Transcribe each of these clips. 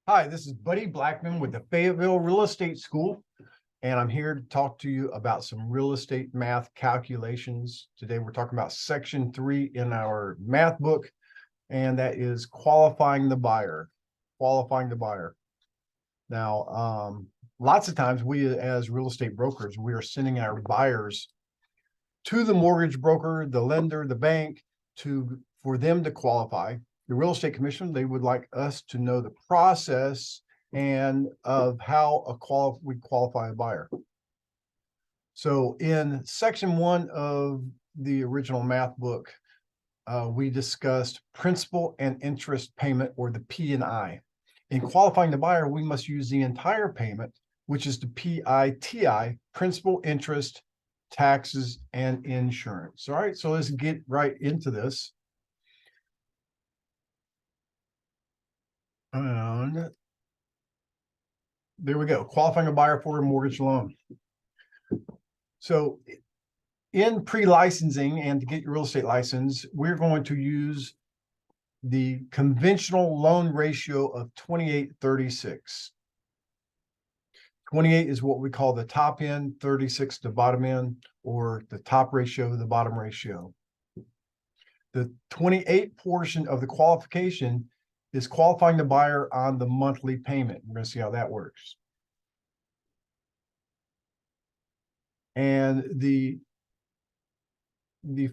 Hi, this is Buddy Blackman with the Fayetteville Real Estate School, and I'm here to talk to you about some real estate math calculations. Today, we're talking about section 3 in our math book, and that is qualifying the buyer. Qualifying the buyer. Now, lots of times we as real estate brokers, we are sending our buyers to the mortgage broker, the lender, the bank, for them to qualify. The real estate commission, they would like us to know the process and of how we qualify a buyer. So in section 1 of the original math book, we discussed principal and interest payment, or the P&I. In qualifying the buyer, we must use the entire payment, which is the PITI, principal, interest, taxes, and insurance. All right, so let's get right into this. And there we go, qualifying a buyer for a mortgage loan. So in pre-licensing and to get your real estate license, we're going to use the conventional loan ratio of 28:36. 28 is what we call the top end, 36 the bottom end, or the top ratio, the bottom ratio. The 28 portion of the qualification is qualifying the buyer on the monthly payment. We're going to see how that works. And the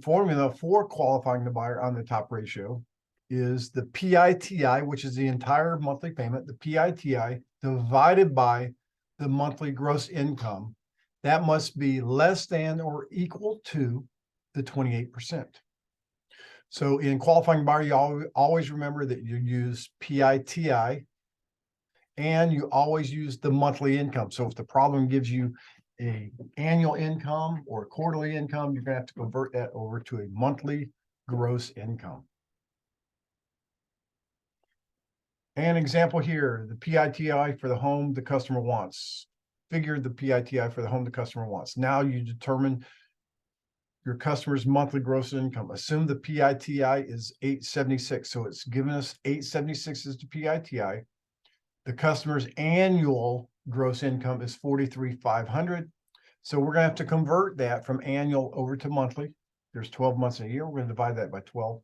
formula for qualifying the buyer on the top ratio is the PITI, which is the entire monthly payment, the PITI divided by the monthly gross income. That must be less than or equal to the 28%. So in qualifying buyer, you always remember that you use PITI and you always use the monthly income. So if the problem gives you an annual income or a quarterly income, you're going to have to convert that over to a monthly gross income. An example here, the PITI for the home the customer wants. Figure the PITI for the home the customer wants. Now you determine your customer's monthly gross income. Assume the PITI is 876. So it's given us 876 as the PITI. The customer's annual gross income is 43,500. So we're going to have to convert that from annual over to monthly. There's 12 months in a year. We're going to divide that by 12.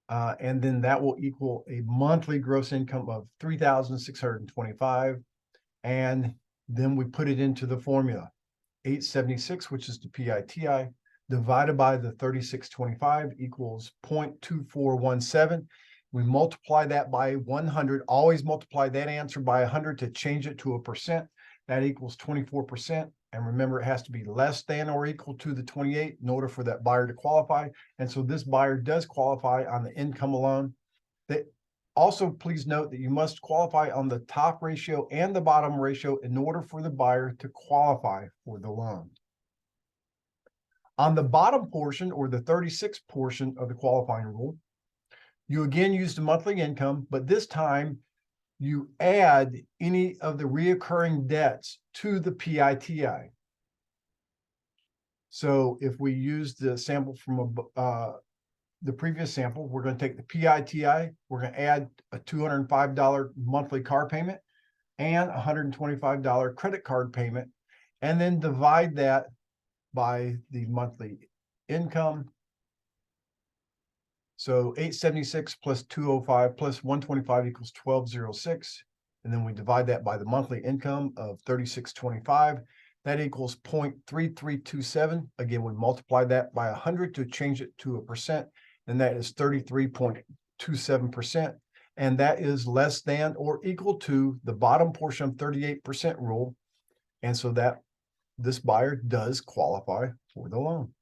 And then that will equal a monthly gross income of 3,625. And then we put it into the formula. 876, which is the PITI, divided by the 3625 equals 0.2417. We multiply that by 100. Always multiply that answer by 100 to change it to a percent. That equals 24%. And remember, it has to be less than or equal to the 28 in order for that buyer to qualify. And so this buyer does qualify on the income alone. Also, please note that you must qualify on the top ratio and the bottom ratio in order for the buyer to qualify for the loan. On the bottom portion, or the 36 portion of the qualifying rule, you again use the monthly income, but this time you add any of the reoccurring debts to the PITI. So if we use the sample from the previous sample, we're going to take the PITI, we're going to add a $205 monthly car payment and a $125 credit card payment, and then divide that by the monthly income. So 876 plus 205 plus 125 equals 1206. And then we divide that by the monthly income of 3625. That equals 0.3327. Again, we multiply that by 100 to change it to a percent. And that is 33.27%. And that is less than or equal to the bottom portion of 38% rule. And so that this buyer does qualify for the loan.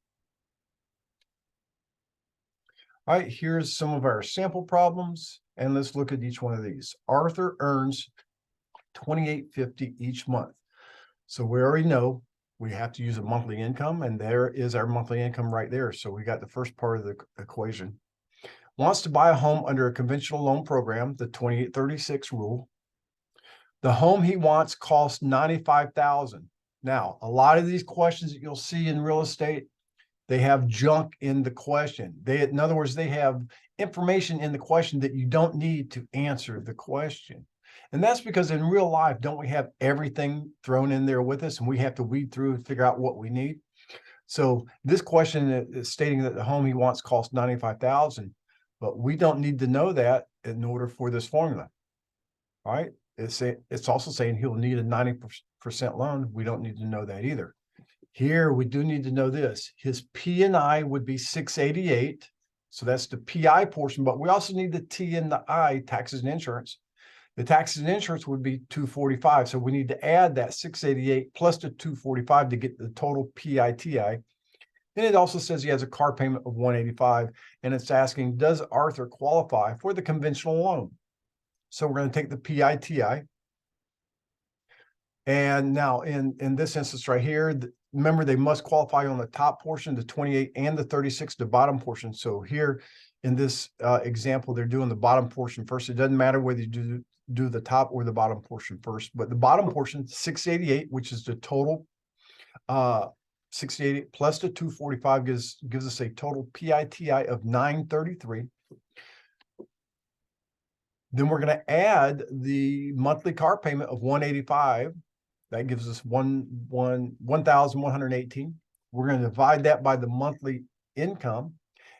All right, here's some of our sample problems, and let's look at each one of these. Arthur earns $28.50 each month. So we already know we have to use a monthly income, and there is our monthly income right there. So we got the first part of the equation. Wants to buy a home under a conventional loan program, the 2836 rule. The home he wants costs $95,000. Now, a lot of these questions that you'll see in real estate, They have junk in the question. In other words, they have information in the question that you don't need to answer the question. And that's because in real life, don't we have everything thrown in there with us and we have to weed through and figure out what we need? So this question is stating that the home he wants costs $95,000, but we don't need to know that in order for this formula. All right. It's also saying he'll need a 90% loan. We don't need to know that either. Here, we do need to know this. His P&I would be 688. So that's the PI portion, but we also need the T and the I, taxes and insurance. The taxes and insurance would be 245. So we need to add that 688 plus the 245 to get the total PITI. And it also says he has a car payment of 185. And it's asking, does Arthur qualify for the conventional loan? So we're going to take the PITI. And now in this instance right here, remember they must qualify on the top portion, the 28 and the 36, the bottom portion. So here in this example, they're doing the bottom portion first. It doesn't matter whether you do the top or the bottom portion first, but the bottom portion, 688, which is the total 688 plus the 245 gives us a total PITI of 933. Then we're going to add the monthly car payment of 185. That gives us 1,118. We're going to divide that by the monthly income,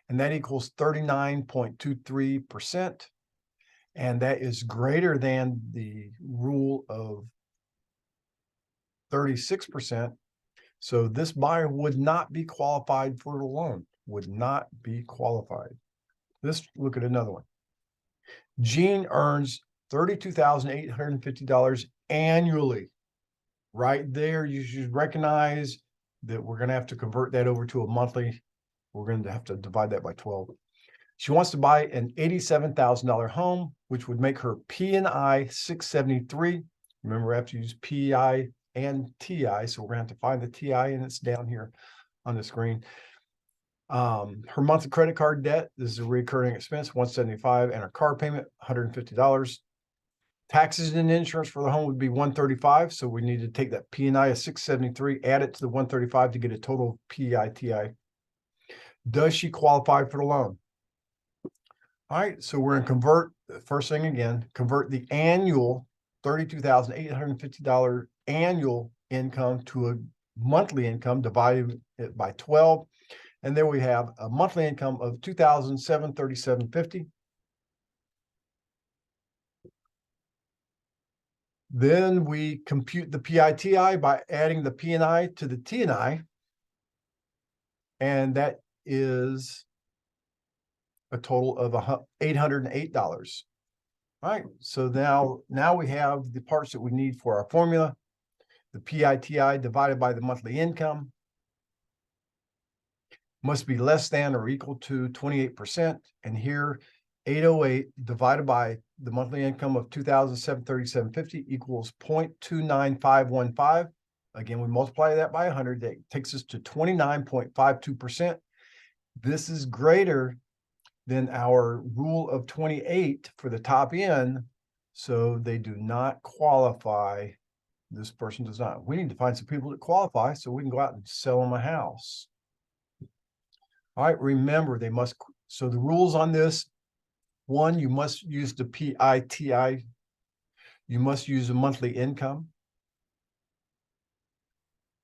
and that equals 39.23%. And that is greater than the rule of 36%. So this buyer would not be qualified for the loan, would not be qualified. Let's look at another one. Gene earns $32,850 annually. Right there, you should recognize that we're going to have to convert that over to a monthly. We're going to have to divide that by 12. She wants to buy an $87,000 home, which would make her P&I 673. Remember, I have to use PI and TI, so we're going to have to find the TI, and it's down here on the screen. Her monthly credit card debt, this is a recurring expense, 175, and her car payment, $150. Taxes and insurance for the home would be 135. So we need to take that P&I of 673, add it to the 135 to get a total PITI. Does she qualify for the loan? All right, so we're going to convert, first thing again, convert the annual $32,850 annual income to a monthly income, divided it by 12. And there we have a monthly income of $2,737.50. Then we compute the PITI by adding the P&I to the T&I. And that is a total of $808. All right, so now we have the parts that we need for our formula. The PITI divided by the monthly income must be less than or equal to 28%. And here, 808 divided by the monthly income of $2,737.50 equals 0.29515. Again, we multiply that by 100. That takes us to 29.52%. This is greater than our rule of 28 for the top end. So they do not qualify. This person does not. We need to find some people that qualify so we can go out and sell them a house. All right, remember they must. So the rules on this: one, you must use the PITI. You must use a monthly income.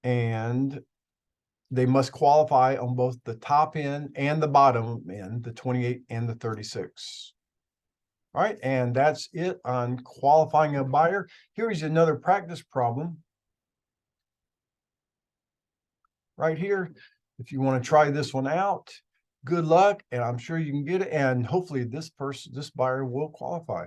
And they must qualify on both the top end and the bottom end, the 28 and the 36. All right, and that's it on qualifying a buyer. Here's another practice problem. Right here, if you want to try this one out, good luck, and I'm sure you can get it. And hopefully this buyer will qualify.